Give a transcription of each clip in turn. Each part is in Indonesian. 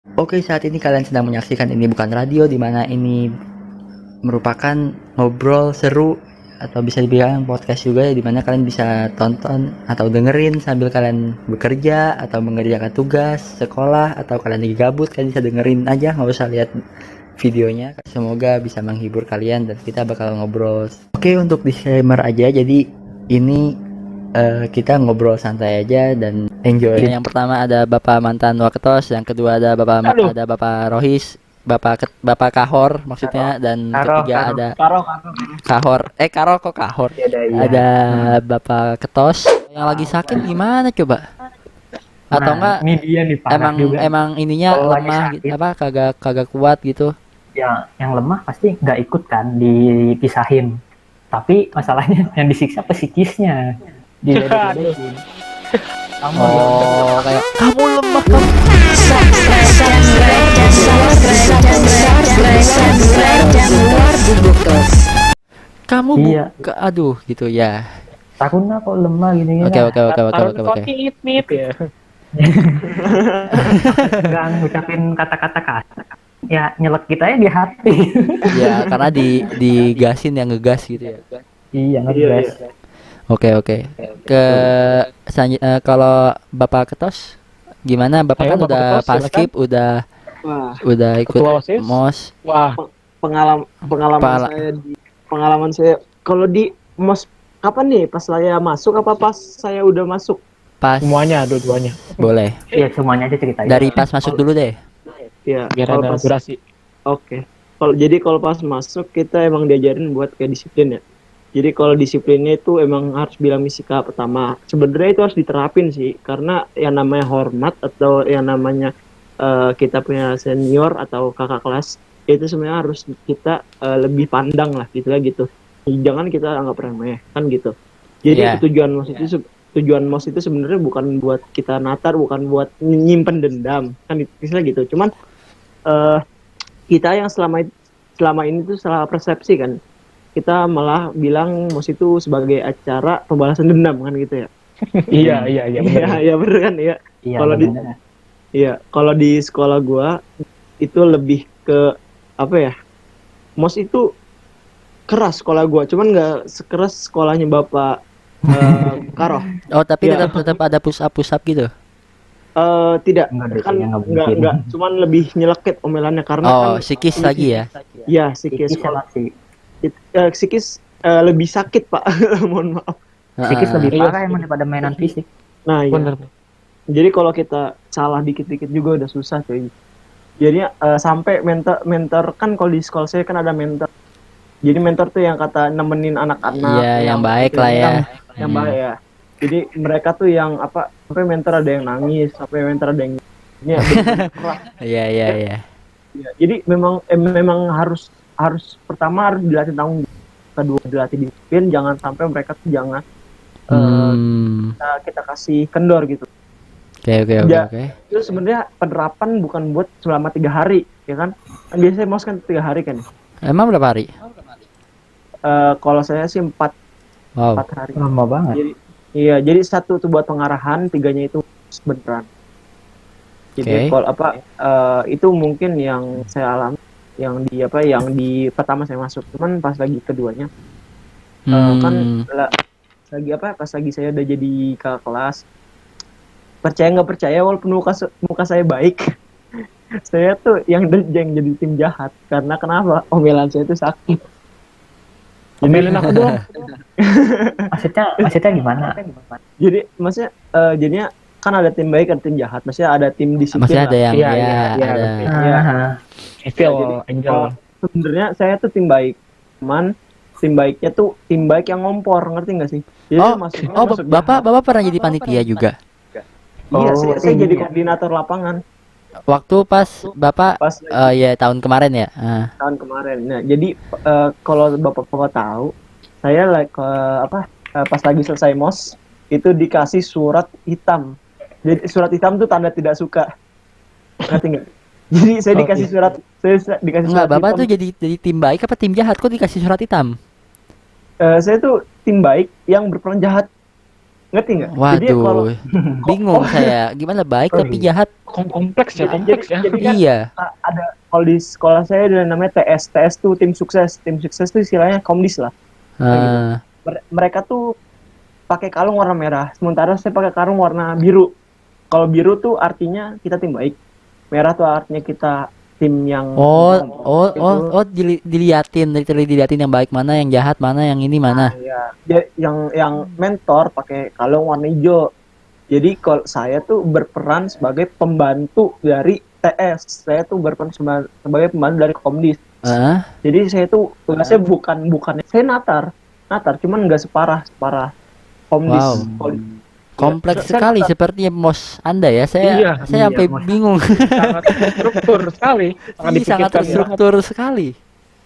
Oke, saat ini kalian sedang menyaksikan Ini Bukan Radio, di mana ini merupakan ngobrol seru atau bisa dibilang podcast juga ya, di mana kalian bisa tonton atau dengerin sambil kalian bekerja atau mengerjakan tugas sekolah atau kalian lagi gabut, kalian bisa dengerin aja, nggak usah lihat videonya. Semoga bisa menghibur kalian dan kita bakal ngobrol. Oke, untuk disclaimer aja, jadi ini kita ngobrol santai aja dan enjoy. Yang pertama ada Bapak mantan Waketos, yang kedua ada Bapak Rohis, Bapak Kahor maksudnya, dan ketiga ada Kahor. Karo kok Kahor. Ada Bapak Ketos. Yang lagi sakit gimana coba? Atau enggak Ini dia nih parah juga. emang ininya Kalau lagi lemah sakit. gitu, apa kagak kuat gitu. Yang lemah pasti nggak ikut kan dipisahin. Tapi masalahnya yang disiksa psikisnya. Diledek-ledekin. Kayak kamu lemah, kamu Iya. aduh gitu ya. Takutnya kok lemah gini ya. Oke. Ya. Nggak ngucapin kata-kata kasar. Ya nyelek kita ya di hati. Ya karena digasin yang ngegas gitu ya. Iya ngegas. Oke. Kalau Bapak Ketos gimana? Bapak Ayo, kan Bapak udah Ketos, paskib, Wah, udah ikut Ketua OSIS? MOS. Wah, pengalaman saya kalau di MOS kapan nih? Pas saya masuk apa pas saya udah masuk? Pas semuanya, dua-duanya. boleh. Iya semuanya aja ceritain. Dari pas masuk dulu deh. Ya, Biar kalau ada pas durasi. Oke. Kalau pas masuk kita emang diajarin buat kayak disiplin ya. Jadi kalau disiplinnya itu emang harus bilang misika pertama. Sebenarnya itu harus diterapin sih, karena yang namanya hormat atau yang namanya kita punya senior atau kakak kelas itu sebenarnya harus kita lebih pandang lah gitu. Jangan kita anggap remeh kan gitu. Jadi Iya. tujuan MOS itu sebenarnya bukan buat kita natar, bukan buat nyimpen dendam kan istilah gitu. Cuman kita yang selama ini tuh salah persepsi kan. Kita malah bilang MOS itu sebagai acara pembalasan dendam kan gitu ya. Iya, benar. Iya bener kan ya. Iya, Kalau di bener. Iya, kalau di sekolah gua itu lebih ke apa ya? MOS itu keras sekolah gua, cuman nggak sekeras sekolahnya Bapak Karoh. Oh, tapi Iya. tetap ada push up gitu. Tidak, Enggak deh, kan kayaknya nggak mungkin. enggak, cuman lebih nyelekit omelannya karena Oh, kan psikis lagi ya. Iya, Psikis sekolah sih. psikis lebih sakit, Pak. Mohon maaf. Psikis Ah, lebih Iya parah sih. emang daripada mainan fisik. Nah, iya. Benar. Jadi kalau kita salah dikit-dikit juga udah susah, cuy. Jadi sampai mentor kan kalau di sekolah saya kan ada mentor. Jadi mentor tuh yang kata nemenin anak-anak. Iya, yang baik lah ya. Yang baik ya. Jadi mereka tuh yang apa? Sampai mentor ada yang nangis, sampai mentor ada yang ini keras. Iya. Ya, jadi memang harus pertama harus dilatih tanggung jawab, kedua dilatih disiplin, jangan sampai mereka tuh jangan kita kasih kendor gitu. Oke. Itu sebenarnya penerapan bukan buat selama 3 hari, ya kan? Biasanya MOS kan 3 hari kan. Emang berapa hari? Kalau saya sih 4 Wow. hari. Lama banget. Jadi satu tuh buat pengarahan, 3-nya itu beneran. Jadi Oke. kalau itu mungkin yang saya alami yang di pertama saya masuk, cuman pas lagi keduanya pas lagi saya udah jadi kakak kelas, percaya nggak percaya walaupun muka saya baik, saya tuh yang jadi tim jahat karena kenapa? Omelan saya tuh sakit. Omelin aku dong. Maksudnya gimana? Jadi maksudnya jadinya kan ada tim baik, ada tim jahat, maksudnya ada tim disiplin. Maksudnya ada yang Iya, ada. Iya. Evil Jadi, Angel. Sebenarnya saya tuh tim baik, cuman tim baiknya tuh tim baik yang ngompor, ngerti nggak sih? Jadi masuk Bapak pernah jadi panitia juga. Iya, saya iya. jadi koordinator lapangan Waktu pas Bapak pas ya tahun kemarin ya. tahun kemarin. Nah, jadi kalau bapak-bapak tahu, saya pas lagi selesai MOS itu dikasih surat hitam. Jadi surat hitam tuh tanda tidak suka. Ngerti nggak? Jadi saya dikasih surat, Enggak, Bapak hitam. tuh jadi tim baik apa tim jahat kok dikasih surat hitam? Saya tuh tim baik yang berperan jahat. Ngerti nggak? Jadi kalau Waduh, bingung saya. Gimana baik tapi jahat? Kompleks ya, kompleks ya. jadi kan Iya. ada kalau di sekolah saya ada namanya TS. TS tuh tim sukses. Tim sukses tuh istilahnya komdis lah. Ah, Mereka tuh pakai kalung warna merah, sementara saya pakai kalung warna biru. Kalau biru tuh artinya kita tim baik. Merah tuh artinya kita tim yang oh, gitu. diliatin, diliatin yang baik mana, yang jahat mana, yang ini mana. Iya. Yang mentor pakai kalung warna hijau. Jadi kalau saya tuh berperan sebagai pembantu dari TS. Saya tuh berperan sebagai pembantu dari Komdis. Ah, Jadi saya tuh tugasnya bukan saya natar, cuman nggak separah Komdis. Wow. Kalau- kompleks Saya sekali natar. sepertinya bos Anda ya. Saya Iya, sampai Bos. bingung. Sangat struktur sekali, sangat Ih, sangat dipikirkan. terstruktur sekali.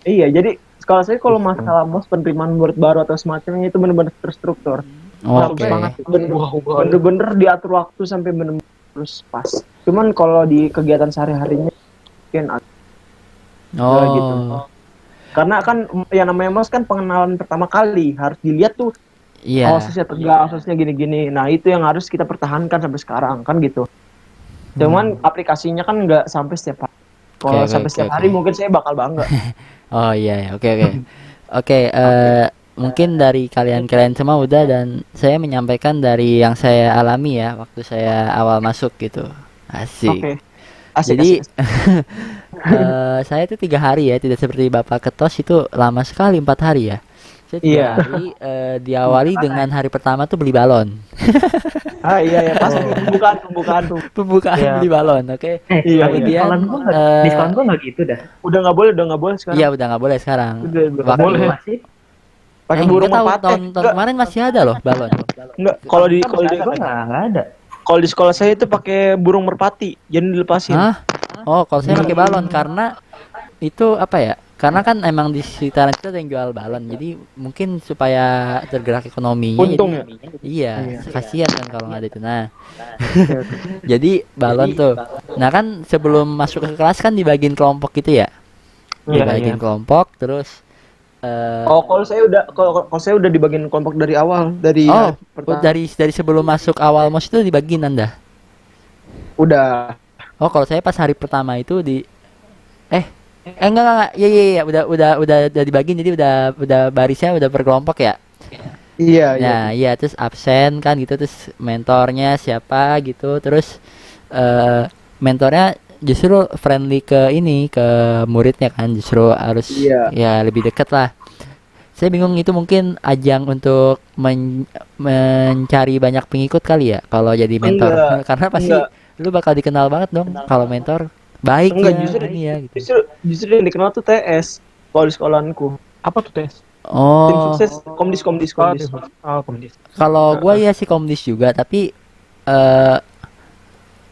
Iya, jadi kalau saya kalau masalah mos penerimaan murid baru atau semacamnya itu benar-benar terstruktur. Oke. Sangat Wah, bener-bener diatur waktu sampai bener-bener terus pas. Cuman kalau di kegiatan sehari-harinya mungkin gitu. Oh, Karena kan yang namanya mos kan pengenalan pertama kali harus dilihat tuh iya. osisnya tegak, osisnya gini-gini. Nah itu yang harus kita pertahankan sampai sekarang kan gitu. Cuman aplikasinya kan nggak sampai setiap hari. Kalau Oke, sampai oke, setiap oke. hari mungkin saya bakal bangga. Oh iya, iya. Oke, oke. Oke, mungkin dari kalian semua udah dan saya menyampaikan dari yang saya alami ya waktu saya awal masuk gitu. Asik. Oke. Asik, Jadi asik, asik. saya itu 3 hari ya, tidak seperti Bapak Ketos itu lama sekali 4 hari ya. Saya 3 hari diawali dengan hari pertama tuh beli balon. Iya pasti pembukaan tuh. Pembukaan Iya. beli balon, oke. Iya, Di Kemudian, sekolah gua di sekolah gua nggak gitu dah. Udah nggak boleh sekarang. Iya udah nggak boleh sekarang. Udah nggak Waktu- boleh. Masih Pakai Eh, burung nggak tahu, merpati. tahun kemarin masih ada loh balon. Enggak, kalau di gua nggak ada. kalau di sekolah saya itu pakai burung merpati, jadi dilepasin. Hah? Oh, kalau saya pakai balon karena itu apa ya? Karena kan emang di sekitaran kita ada yang jual balon, jadi mungkin supaya tergerak ekonominya. Untung jadi, iya, kasihan kan kalau nggak ada itu. Nah, jadi balon tuh. Nah kan sebelum masuk ke kelas kan dibagiin kelompok gitu ya, Iya, dibagiin iya. kelompok, terus Oh, kalau saya udah dibagiin kelompok dari awal, dari oh pertama. dari sebelum masuk awal mos itu dibagiin Anda. Udah. Oh, kalau saya pas hari pertama itu enggak, iya, udah dibagiin, jadi udah barisnya udah berkelompok ya. Iya, Nah, iya terus absen kan gitu, terus mentornya siapa gitu, terus mentornya justru friendly ke muridnya kan, justru harus Iya. ya lebih deket lah. Saya bingung itu mungkin ajang untuk mencari banyak pengikut kali ya kalau jadi mentor. Enggak, Karena pasti enggak. lu bakal dikenal banget dong kalau mentor. Baik Enggak, ya, justru ini ya gitu. justru yang dikenal tuh TS kalau di sekolahanku. Apa tuh tes? Oh, Tim sukses komdis. Oh, komdis. kalau gua ya sih komdis juga, tapi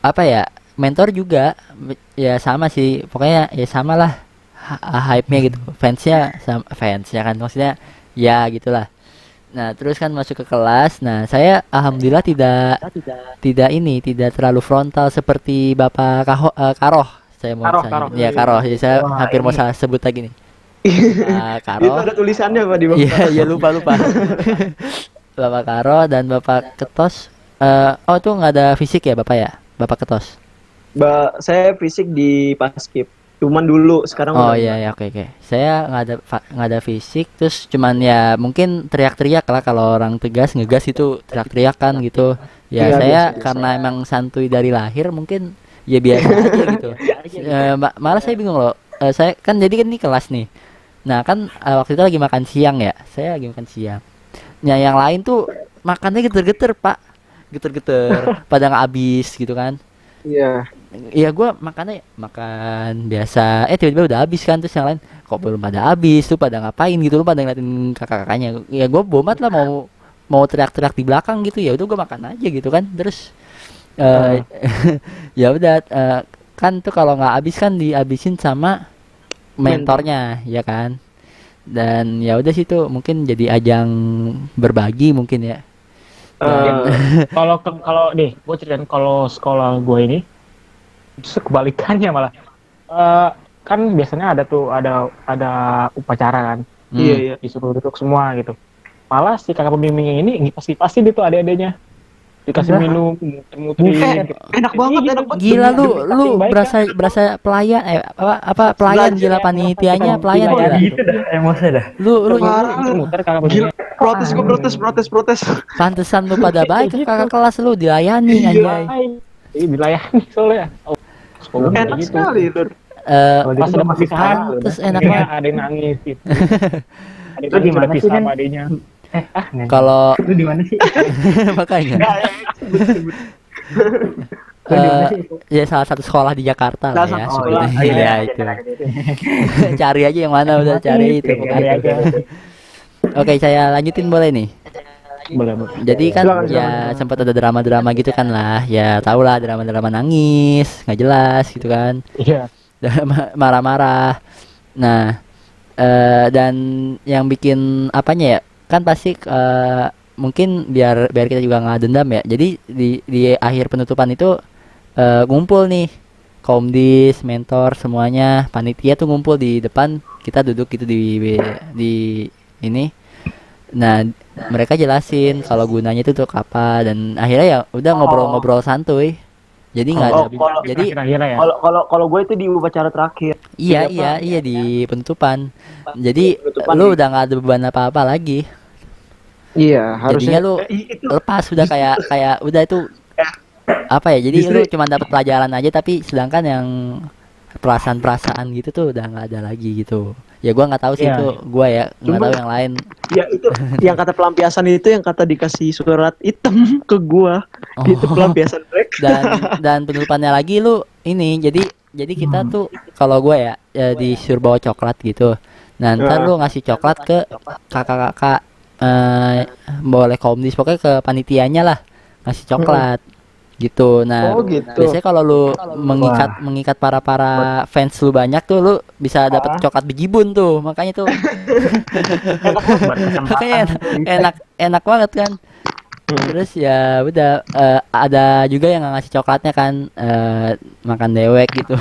apa ya, mentor juga ya sama sih, pokoknya ya sama lah hype-nya gitu, fansnya kan maksudnya ya gitulah. Nah terus kan masuk ke kelas, nah saya alhamdulillah tidak terlalu frontal seperti Bapak Karoh. Saya mau Karoh. ya Karoh, jadi saya Wah, hampir mau ini. salah sebut lagi nih. Itu Karoh. ada tulisannya Pak di bawah. Iya, lupa. Bapak Karo dan Bapak Ketos. Oh itu nggak ada fisik ya Bapak ya? Bapak Ketos. Saya fisik di Paskib. Cuman dulu, sekarang Oh udah iya, oke. Saya nggak ada fisik, terus cuman ya mungkin teriak-teriak lah, kalau orang tegas ngegas itu teriak-teriak kan gitu. Ya Iya, saya biasa. karena emang santuy dari lahir mungkin ya biasa aja gitu. Malah saya bingung loh. Saya kan jadi kan ini kelas nih. Nah kan waktu itu lagi makan siang ya. Saya lagi makan siang. Nah yang lain tuh makannya geter-geter Pak. Geter-geter. Pada nggak habis gitu kan. Iya. Iya gue makan biasa, tiba-tiba udah habis kan, terus yang lain kok belum pada habis tuh, pada ngapain gitu, lu pada ngeliatin kakak-kakaknya. Ya gue bomat lah, mau teriak-teriak di belakang gitu, ya udah gue makan aja gitu kan. Terus ya udah, kan tuh kalau nggak habis kan dihabisin sama mentornya ya kan. Dan ya udah sih tuh mungkin jadi ajang berbagi mungkin ya. Kalau nih, gue ceritain kalau sekolah gue ini justru kebalikannya malah. Kan biasanya ada upacara kan, Iya. disuruh duduk semua gitu. Malah si kakak pembimbingnya ini pasti dia tuh adik-adiknya dikasih Udah. minum, muter-muterin. Enak banget, enak banget. Gila lu Baik, berasa pelayan apa pelayan Belajar gila ya, panitianya merasa pelayan kita gila. Gitu dah emosinya dah. Lu Parah. muter kakak Gila, begini. protes. pantesan lu pada baik ke kakak kelas lu dilayani Iya. anjay. Ini dilayani soalnya. Oh, sekolah kayak Enak gitu. sekali, Lur. Kalau Pas gitu ada gua masih perpisahan, sekolah. Terus enak akhirnya banget. ada yang nangis gitu. Ada Lu yang di sudah mana sih, pisah Nen? sama adiknya. Nen. Kalau Lu di mana sih? makanya Lu di mana sih? ya salah satu sekolah di Jakarta lah Salah ya satu sebetulnya. sekolah. Iya itu. Cari aja yang mana udah cari itu. Cari aja. Oke, saya lanjutin boleh nih. Boleh. Jadi kan Silakan, ya sempat ada drama-drama gitu kan lah. Ya tau lah drama-drama nangis, nggak jelas gitu kan. Iya. Marah-marah. Nah, dan yang bikin apanya ya? Kan pasti mungkin biar kita juga nggak dendam ya. Jadi di akhir penutupan itu ngumpul nih komdis, mentor semuanya, panitia tuh ngumpul di depan, kita duduk gitu di ini. Nah, mereka jelasin kalau gunanya itu untuk apa dan akhirnya ya udah ngobrol-ngobrol santuy. Jadi nggak ada. kalau- Jadi Akhir-akhirnya ya. Kalau gue itu di upacara terakhir. iya di penutupan. Jadi Penutupan lu nih. udah nggak ada beban apa-apa lagi. Iya, Jadinya lu itu lepas udah kayak udah itu apa ya? Jadi Justru- lu cuma dapat pelajaran aja tapi sedangkan yang perasaan-perasaan gitu tuh udah nggak ada lagi gitu. Ya gua nggak tahu sih Iya. itu gua ya nggak Cuma- tahu yang lain. ya itu yang kata pelampiasan itu yang kata dikasih surat hitam ke gua. Itu pelampiasan mereka. Dan penutupannya lagi lu ini jadi kita tuh kalau gua ya disuruh bawa coklat gitu. Nah ntar lu ngasih coklat ke kakak-kakak boleh komdis pokoknya ke panitianya lah ngasih coklat gitu. Nah Oh, gitu. biasanya kalau lu mengikat para fans lu banyak tuh lu bisa dapat coklat bejibun tuh makanya tuh makanya enak banget kan. Terus ya udah ada juga yang nggak ngasih coklatnya kan makan dewek gitu.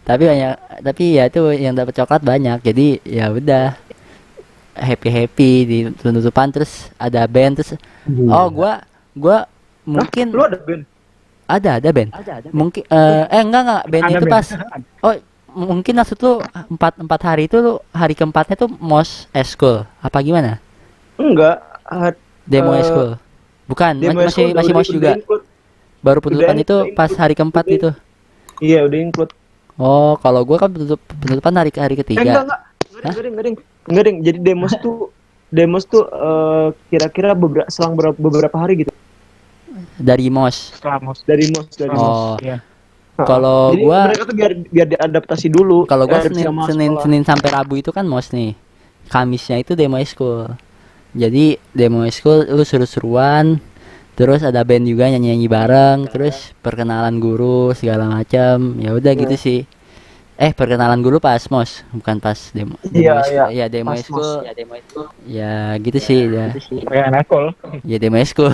tapi ya itu yang dapat coklat banyak jadi ya udah happy di penutupan terus ada band terus gua mungkin Lu ada band? ada band mungkin enggak band Ada itu band. pas oh mungkin maksud lu empat hari itu lu hari keempatnya tuh mos eskul apa gimana Enggak. demo Eh, eskul bukan Demo masih School mos udah juga include. baru penutupan Udah itu include. pas hari keempat Udah. gitu Iya, udah include. oh kalau gua kan penutupan hari ketiga Enggak. Enggak, Ding. Jadi demos tuh kira-kira selang beberapa hari gitu. dari mos Setelah mos. Dari mos. oh Iya. kalau Jadi gua mereka tuh biar diadaptasi dulu. kalau gua Adaptasi sama sekolah. Senin sampai Rabu itu kan mos nih. Kamisnya itu demo school. Jadi demo school lu seru-seruan, terus ada band juga nyanyi-nyanyi bareng, terus perkenalan guru segala macam. Ya udah gitu sih. Perkenalan guru pas mos, bukan pas demo. Iya, school. iya. Ya demo Pas school. mos. Ya gitu sih ya. Kayak nakal. Ya demo school.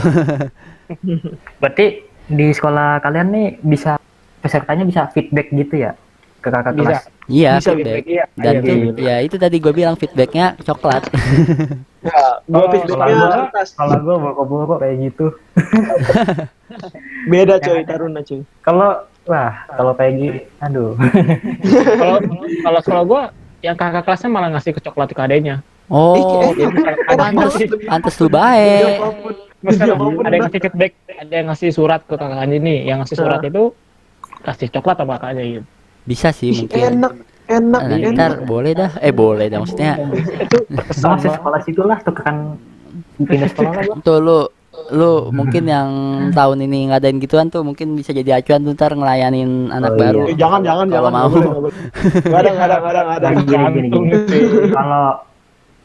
Berarti di sekolah kalian nih bisa pesertanya bisa feedback gitu ya ke kakak Bisa. kelas. Iya, Bisa feedback. Iya. Dan Iya, itu iya. ya itu tadi gue bilang feedbacknya coklat. Ya, gua Oh, feedbacknya kalau gua- atas. Kalau gue boko-boko kayak gitu. Beda coy, Taruna coy. Kalau kayak gitu, aduh. Kalau sekolah gua yang kakak kelasnya malah ngasih ke coklat ke adanya. Oh, Jadi misalkan ada pantes lu baik. misalkan ada yang ngasih feedback, ada yang ngasih surat ke kakaknya ini, yang ngasih surat itu kasih coklat sama kakaknya gitu. Bisa sih mungkin. Enak. Nah, ntar boleh dah. Boleh dah maksudnya. Itu berkesan Masih sekolah situ lah, tuh kan pindah sekolah lah gua. Tuh lu mungkin yang tahun ini ngadain gituan tuh mungkin bisa jadi acuan tuh ntar ngelayanin anak Oh, baru. iya. Jangan. Kalau mau. Nggak ada. Gini.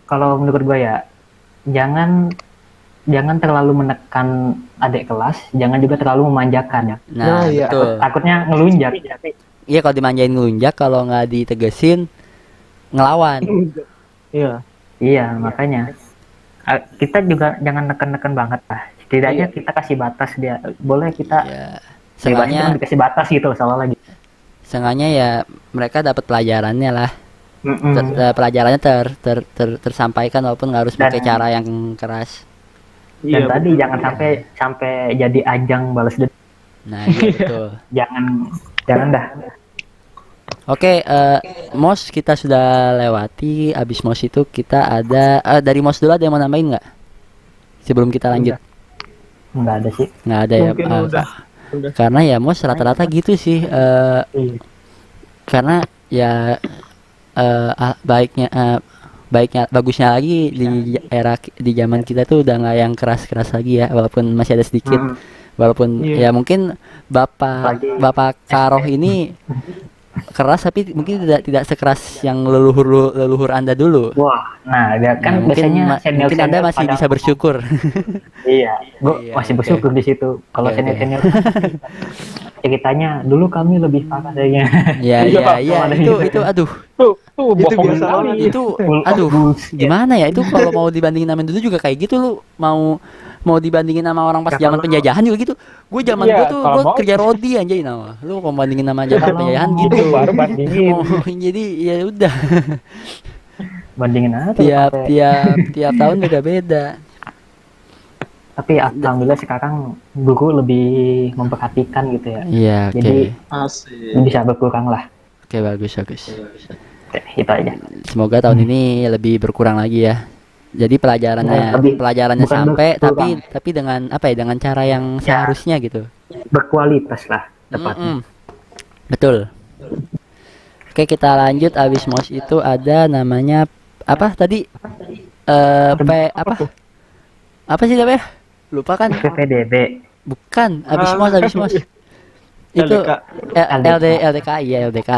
Kalau menurut gue ya, jangan terlalu menekan adik kelas, jangan juga terlalu memanjakan ya. Nah, Nah, iya. betul. Takutnya ngelunjak. Iya kalau dimanjain ngelunjak kalau nggak ditegesin ngelawan. Iya. Iya, makanya kita juga jangan neken-neken banget lah. Setidaknya kita kasih batas dia. Boleh kita Ya. bebasnya Seenggaknya dikasih batas gitu soalnya lagi. seenggaknya ya mereka dapat pelajarannya lah. Pelajarannya tersampaikan walaupun nggak harus pakai Dan- cara yang keras. Dan Iya, tadi jangan sampai jadi ajang balas dendam. Nah, iya betul. Jangan dah. Oke, MOS kita sudah lewati. Abis MOS itu kita ada dari MOS dulu, ada yang mau nambahin nggak? Sebelum kita lanjut. Nggak ada sih. Nggak ada ya. Mungkin udah. Karena ya MOS rata-rata gitu sih. Iya. Karena ya baiknya bagusnya lagi di zaman kita tuh udah nggak yang keras-keras lagi ya, walaupun masih ada sedikit. Walaupun Iya. ya mungkin Bapak Karoh ini keras, tapi mungkin tidak sekeras yang leluhur Anda dulu. Wah, nah dia Nah, kan mungkin biasanya mungkin Anda masih bisa bersyukur. Iya, gua Iya, masih oke. bersyukur di situ. Kalau Oke, oke. senior ceritanya dulu kami lebih parah kayaknya. Ya, Iya, itu aduh, Tuh bohong biasa sekali. banget. itu aduh, gimana ya itu kalau mau dibandingin sama dulu juga kayak gitu. Lu mau dibandingin sama orang pas Ya, zaman kalau- penjajahan juga gitu. Gue zaman Iya, gue tuh kalau gue mau- kerja rodi anjay, nah lu kalau bandingin sama zaman Kalau penjajahan mau- gitu. Baru bandingin. Oh, jadi ya udah, Bandingin aja tuh tiap sampai- tiap tahun beda-beda. Tapi alhamdulillah sekarang guru lebih memperhatikan gitu ya. Iya, oke. Jadi Asik. bisa berkurang lah. Oke, bagus. Oke, itu aja. Semoga tahun ini lebih berkurang lagi ya. Jadi pelajarannya Lebih- pelajarannya bukan sampai berkurang. tapi dengan apa ya, dengan cara yang seharusnya gitu. Berkualitas lah tepatnya. Betul. Oke, kita lanjut. Abis MOS itu ada namanya apa tadi? Apa sih namanya? Lupa kan? PPDB. Bukan. Abis MOS. Itu LDK. LDK, iya LDK.